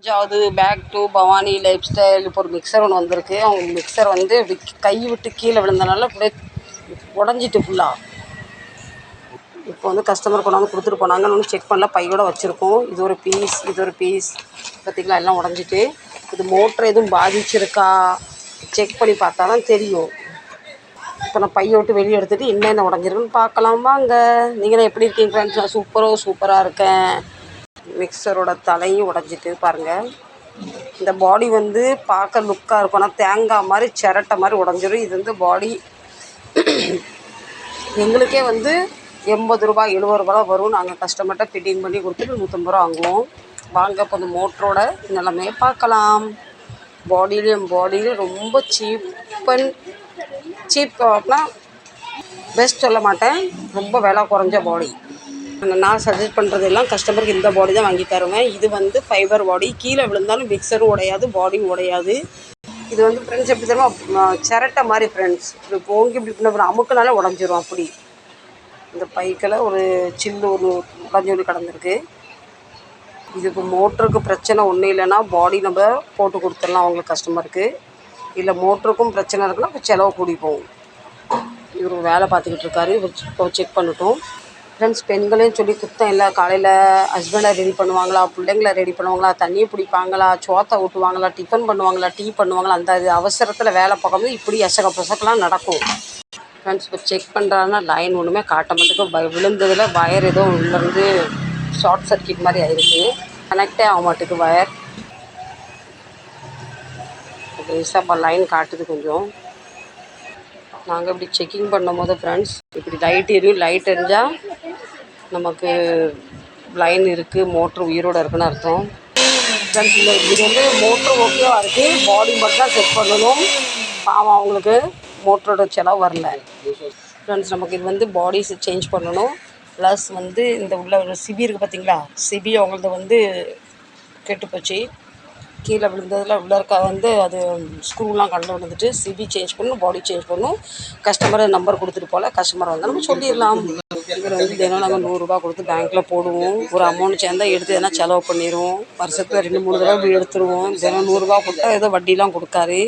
அஞ்சாவது back to Bhavani lifestyle. இப்போ ஒரு மிக்சர் ஒன்று வந்திருக்கு. அவங்க மிக்சர் வந்து இப்படி கை விட்டு கீழே விழுந்தனால அப்படியே உடஞ்சிட்டு ஃபுல்லாக. இப்போ வந்து கஸ்டமர் கொண்டாந்து கொடுத்துட்டு போனாங்க. ஒன்றும் செக் பண்ணல, பையோட வச்சுருக்கோம். இது ஒரு பீஸ், இது ஒரு பீஸ். பார்த்திங்களா, எல்லாம் உடஞ்சிட்டு. இது மோட்டர் எதுவும் பாதிச்சிருக்கா செக் பண்ணி பார்த்தா தான் தெரியும். இப்போ நான் பையை விட்டு வெளியே எடுத்துகிட்டு என்னென்ன உடஞ்சிருக்குன்னு பார்க்கலாம் வாங்க. நீங்களும் எப்படி இருக்கீங்க ஃப்ரெண்ட்ஸ்? நான் சூப்பராக இருக்கேன். மிக்சரோட தலையும் உடஞ்சிட்டு பாருங்கள். இந்த பாடி வந்து பார்க்க லுக்காக இருக்கும், ஆனால் தேங்காய் மாதிரி சிரட்டை மாதிரி உடஞ்சிரும். இது வந்து பாடி எங்களுக்கே வந்து 80 ரூபா 70 ரூபா வரும். நாங்கள் கஸ்டமர்கிட்ட ஃபிட்டிங் பண்ணி கொடுத்துட்டு 150 ரூபா வாங்குவோம். வாங்க இப்போ இந்த மோட்டரோட நிலைமையை பார்க்கலாம். பாடியிலையும் ரொம்ப சீப் அப்படின்னா பெஸ்ட் சொல்ல மாட்டேன், ரொம்ப விலை குறைஞ்ச பாடி. நான் சஜஸ்ட் பண்ணுறதெல்லாம் கஸ்டமருக்கு இந்த பாடி தான் வாங்கி தருவேன். இது வந்து ஃபைபர் பாடி, கீழே விழுந்தாலும் மிக்சரும் உடையாது, பாடியும் உடையாது. இது வந்து ஃப்ரெண்ட்ஸ் எப்படி தருமா, சிரட்டை மாதிரி ஃப்ரெண்ட்ஸ். இப்படி போங்கி இப்படி அமுக்குனால உடஞ்சிரும். அப்படி இந்த பைக்கில் ஒரு சில்லு ஒரு உடஞ்சொலி கிடந்திருக்கு. இது இப்போ மோட்டருக்கு பிரச்சனை ஒன்றும் இல்லைன்னா பாடி நம்ம போட்டு கொடுத்துடலாம் அவங்களுக்கு கஸ்டமருக்கு. இல்லை மோட்டருக்கும் பிரச்சனை இருக்குன்னா இப்போ செலவு கூடி போகும். இவர் வேலை பார்த்துக்கிட்டு இருக்காரு. இப்போ செக் பண்ணட்டும் ஃப்ரெண்ட்ஸ். பெண்களையும் சொல்லி குத்தம் இல்லை. காலையில் ஹஸ்பண்டை ரெடி பண்ணுவாங்களா, பிள்ளைங்களை ரெடி பண்ணுவாங்களா, தண்ணியை பிடிப்பாங்களா, சோத்தை ஊட்டுவாங்களா, டிஃபன் பண்ணுவாங்களா, டீ பண்ணுவாங்களா, அந்த அவசரத்தில் வேலை பார்க்கும்போது இப்படி எசகலாம் நடக்கும் ஃப்ரெண்ட்ஸ். இப்போ செக் பண்ணுறாங்கன்னா லைன் ஒன்றுமே காட்ட மாட்டேங்குது. விழுந்ததில் வயர் ஏதோ உள்ளேருந்து ஷார்ட் சர்க்கியூட் மாதிரி ஆயிருக்கு. கனெக்டே ஆக மாட்டேங்குது வயர். இப்போ லைன் காட்டுது கொஞ்சம். நாங்கள் இப்படி செக்கிங் பண்ணும் போது ஃப்ரெண்ட்ஸ் இப்படி லைட் எரியும். லைட் எரிஞ்சால் நமக்கு லைன் இருக்குது, மோட்ரு உயிரோடு இருக்குன்னு அர்த்தம் ஃப்ரெண்ட்ஸ். இது வந்து மோட்ரு ஓகேவாக இருக்குது, பாடி மட்டும் தான் செக் பண்ணணும். பாவம் அவங்களுக்கு மோட்டரோட செலவு வரல ஃப்ரெண்ட்ஸ். நமக்கு இது வந்து பாடி சேஞ்ச் பண்ணணும். ப்ளஸ் வந்து இந்த உள்ள சிபி இருக்குது பார்த்திங்களா, சிபி அவங்களது வந்து கெட்டு போச்சு. கீழே விழுந்ததில் உள்ள இருக்க வந்து அது ஸ்க்ரூலாம் கண்டு வந்துட்டு சிபி சேஞ்ச் பண்ணணும், பாடி சேஞ்ச் பண்ணணும். கஸ்டமர் நம்பர் கொடுத்துட்டு போல் கஸ்டமர் வந்து நம்ம சொல்லிடலாம். இதில் வந்து தினம் நாங்கள் 100 ரூபா கொடுத்து பேங்க்கில் போடுவோம். ஒரு அமௌண்ட் சேர்ந்தால் எடுத்து எதனா செலவு பண்ணிடுவோம். வருஷத்தில் 2-3 தடவை இப்படி எடுத்துருவோம். தினம் 100 ரூபா கொடுத்தா ஏதோ வட்டிலாம் கொடுக்காரு.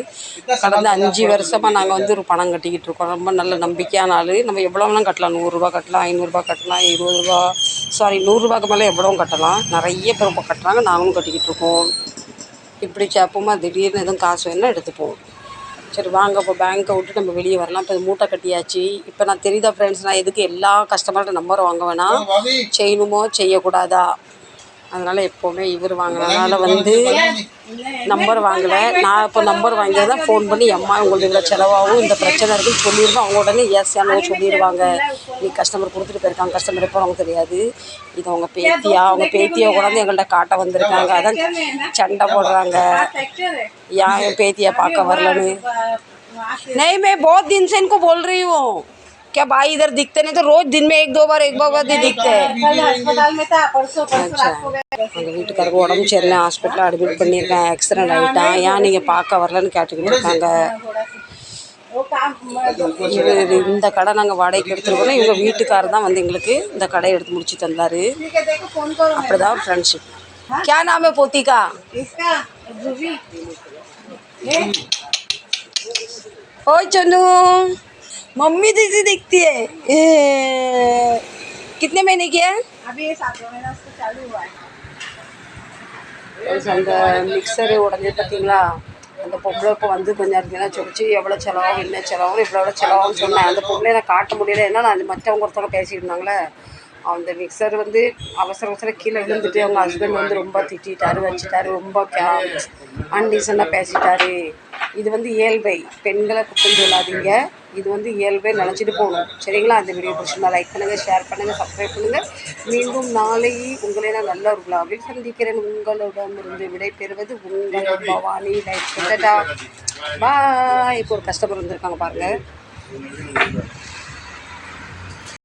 கடந்த 5 வருஷமாக நாங்கள் வந்து ஒரு பணம் கட்டிக்கிட்டு இருக்கோம். ரொம்ப நல்ல நம்பிக்கையான ஆள். நம்ம எவ்வளோ வேணாலும் கட்டலாம். 100 ரூபா கட்டலாம், 500 ரூபா கட்டலாம், 20 ரூபா 100 ரூபாய்க்கு மேலே எவ்வளவும் கட்டலாம். நிறைய பேர் இப்போ கட்டுறாங்க, நாங்களும் கட்டிக்கிட்டு இருக்கோம். இப்படி சாப்போமா திடீர்னு எதுவும் காசு வேணுன்னா எடுத்துப்போம். சரி வாங்க இப்போ பேங்க்கை விட்டு நம்ம வெளியே வரலாம். இப்போ மூட்டை கட்டியாச்சு. இப்போ நான் தெரியுதா ஃப்ரெண்ட்ஸ், நான் எதுக்கு எல்லா கஸ்டமர்கிட்ட நம்பர் வாங்க வேணாம், செய்யணுமோ செய்யக்கூடாதா, அதனால் எப்போவுமே இவர் வாங்கினதுனால வந்து நம்பர் வாங்கலை. நான் இப்போ நம்பர் வாங்கியது தான் ஃபோன் பண்ணி அம்மா உங்களுக்கு இவ்வளோ செலவாகும், இந்த பிரச்சனை இருக்குன்னு சொல்லியிருந்தோம். அவங்க உடனே எஸ் யானோ சொல்லிடுவாங்க. நீ கஸ்டமர் கொடுத்துட்டு போயிருக்காங்க, கஸ்டமர் எப்போ அவங்க தெரியாது. இது அவங்க பேத்தியை உடனே எங்கள்கிட்ட காட்ட வந்திருக்காங்க. அதான் சண்டை போடுறாங்க, என் பேத்தியை பார்க்க வரலன்னு. नहीं मैं बहुत दिन से इनको बोल रही हूँ, क्या भाई इधर दिखते नहीं तो रोज दिन में एक बार दिखते हैं. எங்கள் வீட்டுக்காரருக்கு உடம்பு சரியில்லை, ஹாஸ்பிட்டலில் அட்மிட் பண்ணியிருக்கேன், ஆக்சிடென்ட் ஆகிட்டான், ஏன் நீங்கள் பார்க்க வரலன்னு கேட்டுக்கிட்டு இருக்காங்க. இவர் இந்த கடை நாங்கள் வாடகைக்கு எடுத்துருக்கோம். இவங்க வீட்டுக்காரர் தான் வந்து எங்களுக்கு இந்த கடையை எடுத்து முடிச்சு தந்தார். அப்படிதான் ஃப்ரெண்ட்ஷிப். क्या नाम है पोती का? ओए चनू, मम्मी जैसी दिखती है। कितने महीने की है? अभी 7 महीना से चालू हुआ है. அந்த மிக்சரு உடஞ்சி பார்த்தீங்களா, அந்த பொம்பளை இப்போ வந்து கொஞ்சம் நேரத்தில் சொல்லிச்சு எவ்வளோ செலவாகும், என்ன செலவாகும், இவ்வளோ செலவாகும்னு சொன்னேன். அந்த பொம்பளை நான் காட்ட முடியல, ஏன்னா நான் மற்றவங்க ஒருத்தவங்க பேசிட்டு இருந்தாங்களே. அந்த மிக்சர் வந்து அவசர கீழே விழுந்துட்டு அவங்க ஹஸ்பண்ட் வந்து ரொம்ப திட்டாரு, வச்சுட்டாரு, ரொம்ப அன்டீசண்டாக பேசிட்டாரு. இது வந்து இயல்பை, பெண்களை குற்றம் சொல்லாதீங்க. இது வந்து இயல்பை நினச்சிட்டு போகணும், சரிங்களா? அந்த வீடியோ பிடிச்சிருந்தா லைக் பண்ணுங்கள், ஷேர் பண்ணுங்கள், சப்ஸ்கிரைப் பண்ணுங்கள். மீண்டும் நாளை உங்களை நான் நல்ல ஒரு விழாவில் சந்திக்கிறேன். உங்களிடமிருந்து விடைபெறுவது உங்கள் பவானி லைக். பாய். இப்போ ஒரு கஸ்டமர் வந்திருக்காங்க பாருங்கள்.